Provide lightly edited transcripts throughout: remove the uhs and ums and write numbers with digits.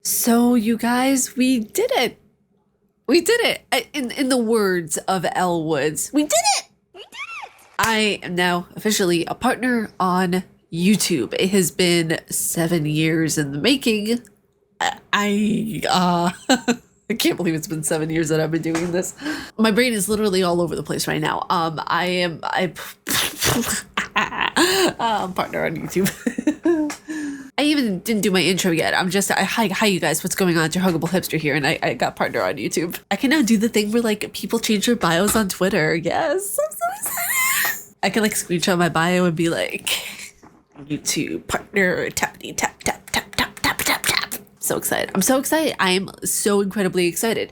So you guys, we did it. We did it. In the words of Elle Woods, we did it. We did it. I am now officially a partner on YouTube. It has been 7 years in the making. I can't believe it's been 7 years that I've been doing this. My brain is literally all over the place right now. I'm partner on YouTube. I even didn't do my intro yet. I'm just, hi you guys, what's going on? It's your Huggable Hipster here, and I got partner on YouTube. I can now do the thing where like people change their bios on Twitter. Yes, I'm so excited. I can like screenshot my bio and be like, YouTube partner, tappity tap tap tap tap tap tap tap. So excited. I'm so excited. I am so incredibly excited.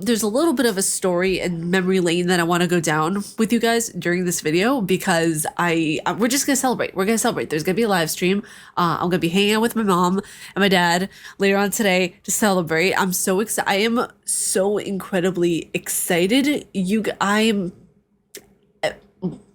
There's a little bit of a story and memory lane that I want to go down with you guys during this video because we're just going to celebrate. We're going to celebrate. There's going to be a live stream. I'm going to be hanging out with my mom and my dad later on today to celebrate. I'm so excited. I am so incredibly excited. I am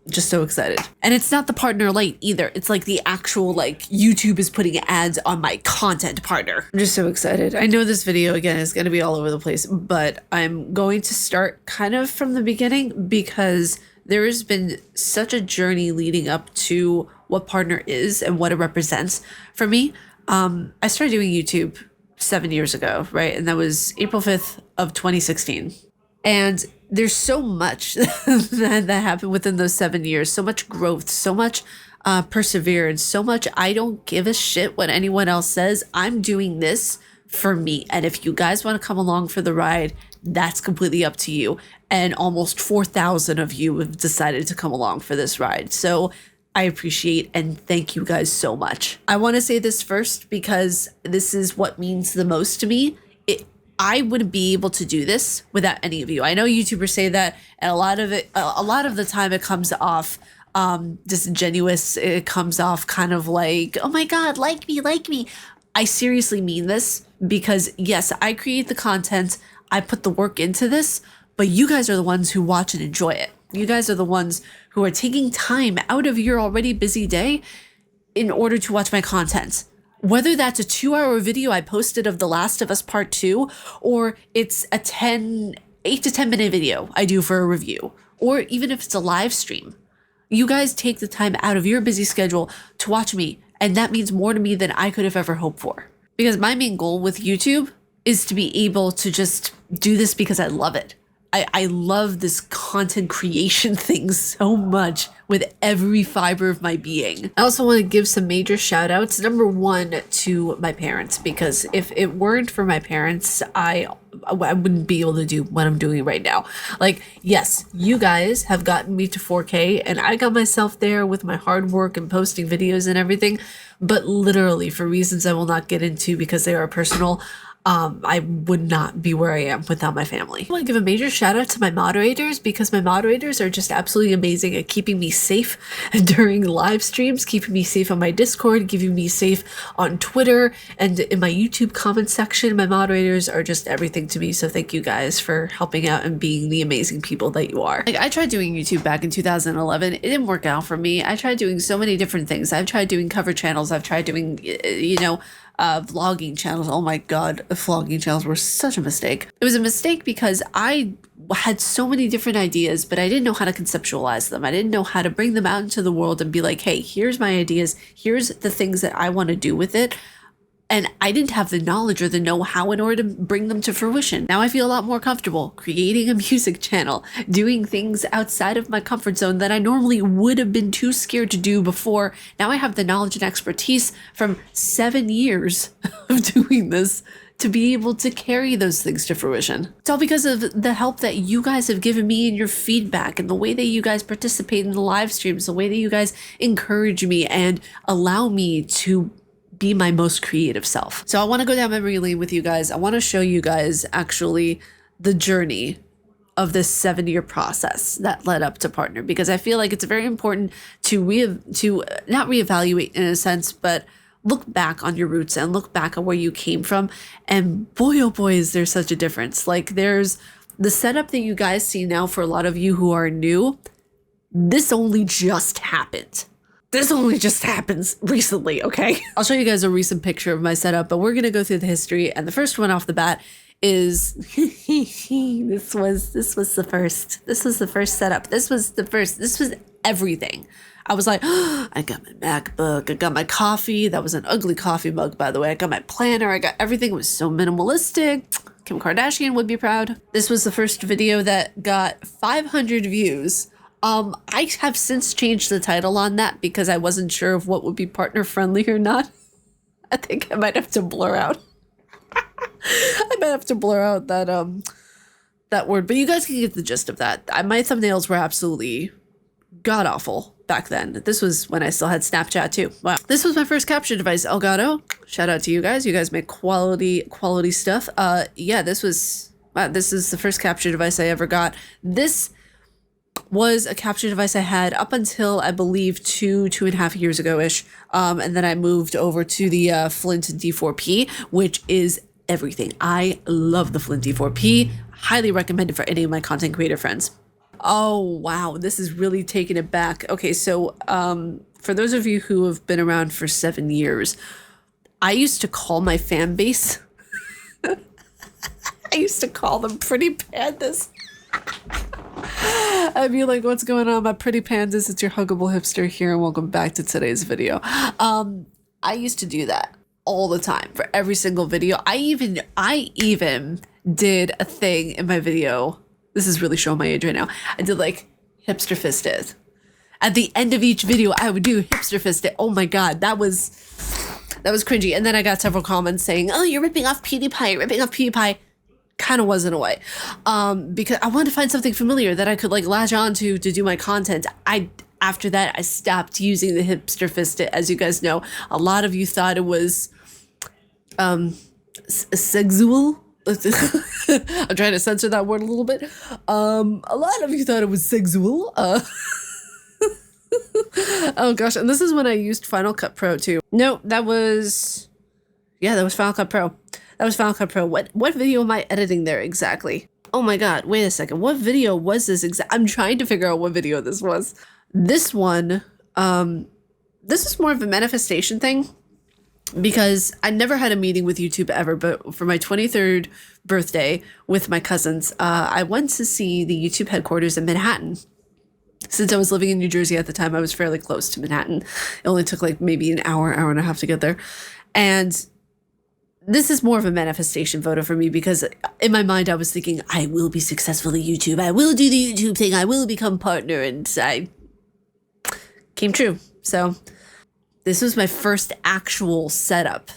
just so excited. And it's not the partner light either. It's like the actual like YouTube is putting ads on my content partner. I'm just so excited. I know this video again is going to be all over the place, but I'm going to start kind of from the beginning because there has been such a journey leading up to what partner is and what it represents for me. I started doing YouTube 7 years ago, right? And that was April 5th of 2016. And there's so much that happened within those 7 years, so much growth, so much perseverance, so much I don't give a shit what anyone else says. I'm doing this for me. And if you guys want to come along for the ride, that's completely up to you. And almost 4,000 of you have decided to come along for this ride. So I appreciate and thank you guys so much. I want to say this first because this is what means the most to me. I wouldn't be able to do this without any of you. I know YouTubers say that, and a lot of the time it comes off disingenuous. It comes off kind of like, oh my God, like me, like me. I seriously mean this because yes, I create the content, I put the work into this, but you guys are the ones who watch and enjoy it. You guys are the ones who are taking time out of your already busy day in order to watch my content. Whether that's a 2-hour video I posted of The Last of Us Part 2, or it's a 8 to 10 minute video I do for a review, or even if it's a live stream, you guys take the time out of your busy schedule to watch me, and that means more to me than I could have ever hoped for. Because my main goal with YouTube is to be able to just do this because I love it. I love this content creation thing so much with every fiber of my being. I also want to give some major shout outs. Number one, to my parents, because if it weren't for my parents, I wouldn't be able to do what I'm doing right now. Like, yes, you guys have gotten me to 4K and I got myself there with my hard work and posting videos and everything, but literally for reasons I will not get into because they are personal, I would not be where I am without my family. I want to give a major shout out to my moderators because my moderators are just absolutely amazing at keeping me safe during live streams, keeping me safe on my Discord, keeping me safe on Twitter, and in my YouTube comment section. My moderators are just everything to me. So thank you guys for helping out and being the amazing people that you are. Like, I tried doing YouTube back in 2011. It didn't work out for me. I tried doing so many different things. I've tried doing cover channels. I've tried doing, vlogging channels. Oh my God, vlogging channels were such a mistake. It was a mistake because I had so many different ideas, but I didn't know how to conceptualize them. I didn't know how to bring them out into the world and be like, hey, here's my ideas. Here's the things that I want to do with it. And I didn't have the knowledge or the know-how in order to bring them to fruition. Now I feel a lot more comfortable creating a music channel, doing things outside of my comfort zone that I normally would have been too scared to do before. Now I have the knowledge and expertise from 7 years of doing this to be able to carry those things to fruition. It's all because of the help that you guys have given me and your feedback and the way that you guys participate in the live streams, the way that you guys encourage me and allow me to be my most creative self. So I want to go down memory lane with you guys. I want to show you guys actually the journey of this 7-year process that led up to partner, because I feel like it's very important to not reevaluate in a sense, but look back on your roots and look back at where you came from. And boy, oh boy, is there such a difference. Like, there's the setup that you guys see now for a lot of you who are new. This only just happened. This only just happens recently, okay? I'll show you guys a recent picture of my setup, but we're gonna go through the history, and the first one off the bat is this was the first. This was the first setup. This was everything. I was like, oh, I got my MacBook, I got my coffee. That was an ugly coffee mug, by the way. I got my planner, I got everything. It was so minimalistic. Kim Kardashian would be proud. This was the first video that got 500 views. I have since changed the title on that because I wasn't sure of what would be partner friendly or not. I think I might have to blur out. I might have to blur out that word, but you guys can get the gist of that. My thumbnails were absolutely god awful back then. This was when I still had Snapchat too. Wow. This was my first capture device, Elgato. Shout out to you guys. You guys make quality stuff. Yeah, this is the first capture device I ever got. This was a capture device I had up until I believe 2.5 years ago-ish. And then I moved over to the Flint D4P, which is everything. I love the Flint D4P. Highly recommend it for any of my content creator friends. Oh, wow. This is really taking it back. Okay, so for those of you who have been around for 7 years, I used to call my fan base. I used to call them pretty pandas. I'd be like, what's going on, my pretty pandas? It's your huggable hipster here, and welcome back to today's video. I used to do that all the time for every single video. I even did a thing in my video. This is really showing my age right now. I did like hipster fisted. At the end of each video, I would do hipster fisted. Oh my god, that was cringy. And then I got several comments saying, "Oh, you're ripping off PewDiePie, you're ripping off PewDiePie." Kind of was in a way, because I wanted to find something familiar that I could like latch on to do my content. After that, I stopped using the hipster fisted. As you guys know, a lot of you thought it was sexual. I'm trying to censor that word a little bit. A lot of you thought it was sexual. Oh gosh, and this is when I used Final Cut Pro too. No, that was Final Cut Pro. That was Final Cut Pro. What video am I editing there exactly? Oh my god, wait a second. What video was this I'm trying to figure out what video this was. This one, this is more of a manifestation thing because I never had a meeting with YouTube ever, but for my 23rd birthday with my cousins, I went to see the YouTube headquarters in Manhattan. Since I was living in New Jersey at the time, I was fairly close to Manhattan. It only took like maybe an hour and a half to get there. And this is more of a manifestation photo for me because in my mind I was thinking, I will be successful at YouTube. I will do the YouTube thing. I will become partner. And I came true. So this was my first actual setup,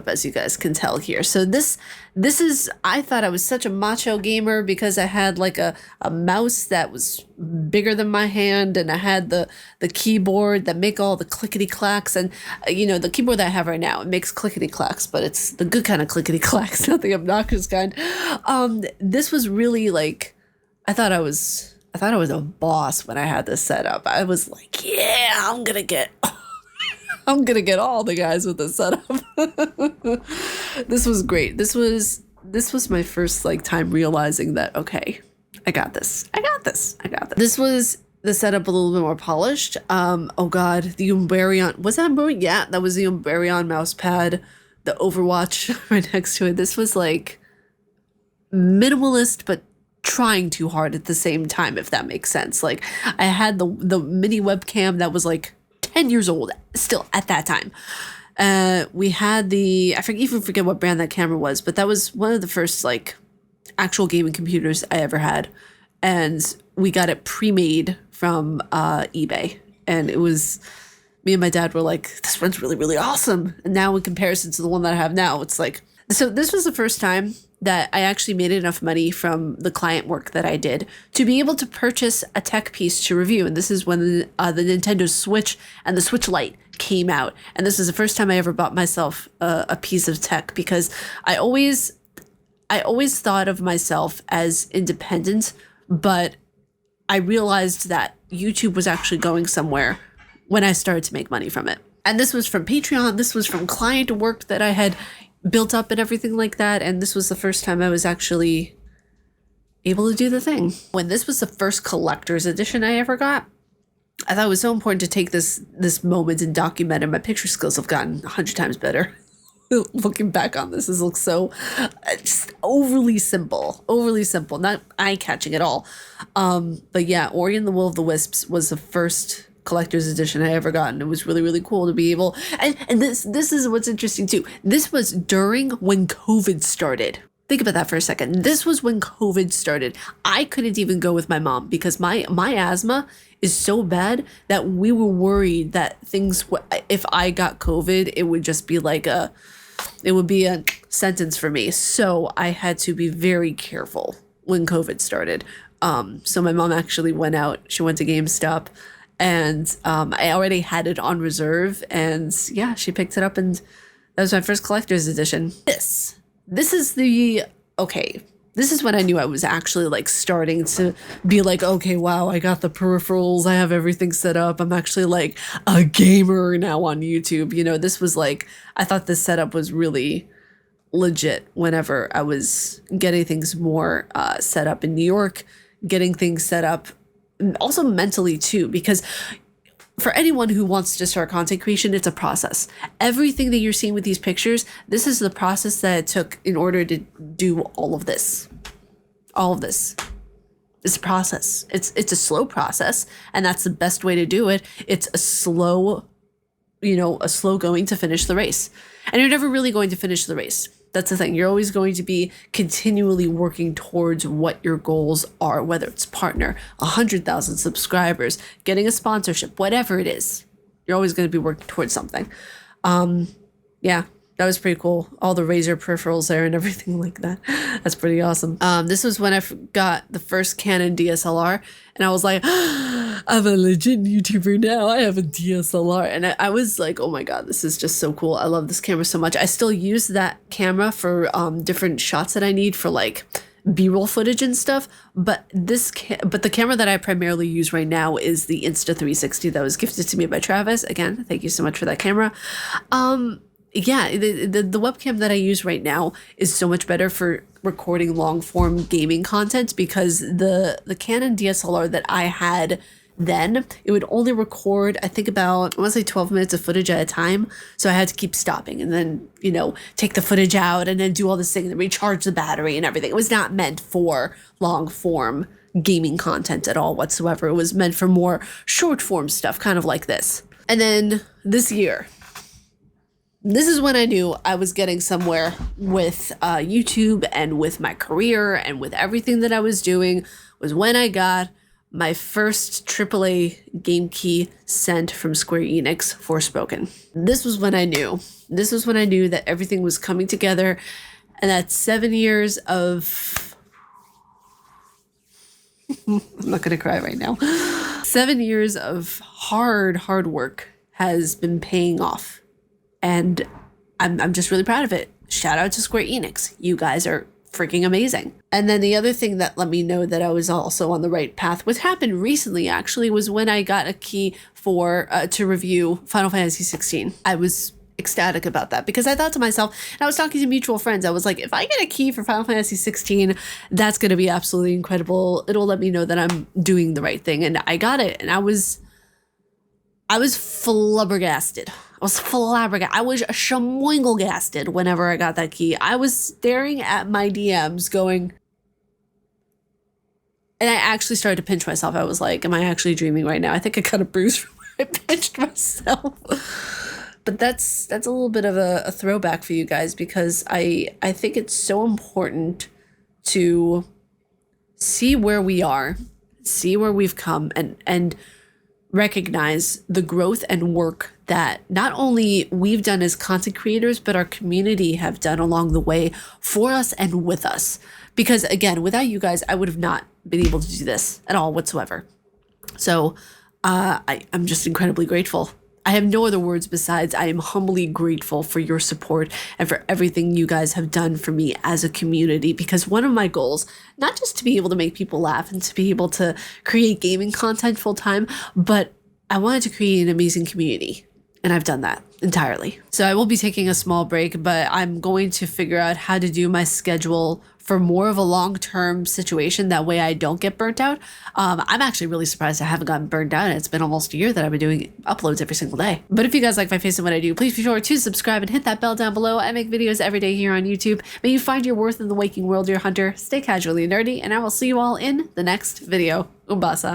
as you guys can tell here. So this is, I thought I was such a macho gamer because I had like a mouse that was bigger than my hand, and I had the keyboard that make all the clickety clacks, and you know, the keyboard that I have right now, it makes clickety clacks, but it's the good kind of clickety clacks, not the obnoxious kind. This was really like, I thought I was a boss when I had this setup. I was like, yeah, I'm gonna get all the guys with this setup. This was great. This was my first like time realizing that, okay, I got this. This was the setup a little bit more polished. Oh god, the Umbreon, was that Umbreon? Yeah, that was the Umbreon mouse pad, the Overwatch right next to it. This was like minimalist, but trying too hard at the same time, if that makes sense. Like I had the mini webcam that was like 10 years old still at that time. We had I forget what brand that camera was, but that was one of the first like actual gaming computers I ever had. And we got it pre-made from eBay. And it was, me and my dad were like, this one's really, really awesome. And now in comparison to the one that I have now, it's like, so this was the first time that I actually made enough money from the client work that I did to be able to purchase a tech piece to review. And this is when the Nintendo Switch and the Switch Lite came out. And this is the first time I ever bought myself a piece of tech, because I always thought of myself as independent, but I realized that YouTube was actually going somewhere when I started to make money from it. And this was from Patreon. This was from client work that I had built up and everything like that. And this was the first time I was actually able to do the thing. When this was the first collector's edition I ever got, I thought it was so important to take this moment and document it. My picture skills have gotten 100 times better. Looking back on this looks so just overly simple, not eye-catching at all. But yeah, Ori and the Will of the Wisps was the first collector's edition I ever got, and it was really, really cool to be able, and this is what's interesting too. This was during when COVID started. Think about that for a second. This was when COVID started. I couldn't even go with my mom because my asthma is so bad that we were worried that if I got COVID, it would just be like it would be a sentence for me. So I had to be very careful when COVID started. So my mom actually went out. She went to GameStop, and I already had it on reserve. And yeah, she picked it up, and that was my first collector's edition. This is this is when I knew I was actually like starting to be like, okay, wow, I got the peripherals, I have everything set up, I'm actually like a gamer now on YouTube. You know, this was like, I thought this setup was really legit whenever I was getting things more set up in New York, getting things set up also mentally too, because for anyone who wants to start content creation, it's a process. Everything that you're seeing with these pictures, this is the process that it took in order to do all of this. All of this. It's a process. It's a slow process, and that's the best way to do it. It's a slow going to finish the race. And you're never really going to finish the race. That's the thing. You're always going to be continually working towards what your goals are, whether it's partner, 100,000 subscribers, getting a sponsorship, whatever it is. You're always going to be working towards something. Yeah, that was pretty cool. All the Razer peripherals there and everything like that. That's pretty awesome. This was when I got the first Canon DSLR, and I was like, I'm a legit YouTuber now. I have a DSLR. And I was like, oh my God, this is just so cool. I love this camera so much. I still use that camera for different shots that I need for like B-roll footage and stuff. But the camera that I primarily use right now is the Insta360 that was gifted to me by Travis. Again, thank you so much for that camera. Yeah, the webcam that I use right now is so much better for recording long form gaming content, because the Canon DSLR that I had then, it would only record, I think about, I want to say 12 minutes of footage at a time. So I had to keep stopping and then, take the footage out and then do all this thing and recharge the battery and everything. It was not meant for long form gaming content at all whatsoever. It was meant for more short form stuff, kind of like this. And then this year, this is when I knew I was getting somewhere with YouTube and with my career and with everything that I was doing, was when I got my first AAA game key sent from Square Enix, Forspoken. This was when I knew. This was when I knew that everything was coming together, and that 7 years of... I'm not going to cry right now. 7 years of hard work has been paying off. And I'm just really proud of it. Shout out to Square Enix. You guys are freaking amazing. And then the other thing that let me know that I was also on the right path, which happened recently actually, was when I got a key for to review Final Fantasy 16. I was ecstatic about that because I thought to myself, and I was talking to mutual friends, I was like, if I get a key for Final Fantasy 16, that's going to be absolutely incredible. It'll let me know that I'm doing the right thing. And I got it. And I was flabbergasted. I was schmoingelgasted whenever I got that key. I was staring at my DMs going, and I actually started to pinch myself. I was like, am I actually dreaming right now? I think I got a bruise from where I pinched myself. But that's a little bit of a throwback for you guys, because I think it's so important to see where we are, see where we've come, and recognize the growth and work that not only we've done as content creators, but our community have done along the way for us and with us. Because again, without you guys, I would have not been able to do this at all whatsoever. So I'm just incredibly grateful. I have no other words besides I am humbly grateful for your support and for everything you guys have done for me as a community. Because one of my goals, not just to be able to make people laugh and to be able to create gaming content full time, but I wanted to create an amazing community. And I've done that entirely. So I will be taking a small break, but I'm going to figure out how to do my schedule for more of a long-term situation. That way I don't get burnt out. I'm actually really surprised I haven't gotten burnt out. It's been almost a year that I've been doing uploads every single day. But if you guys like my face and what I do, please be sure to subscribe and hit that bell down below. I make videos every day here on YouTube. May you find your worth in the waking world, dear hunter. Stay casually nerdy, and I will see you all in the next video. Umbasa.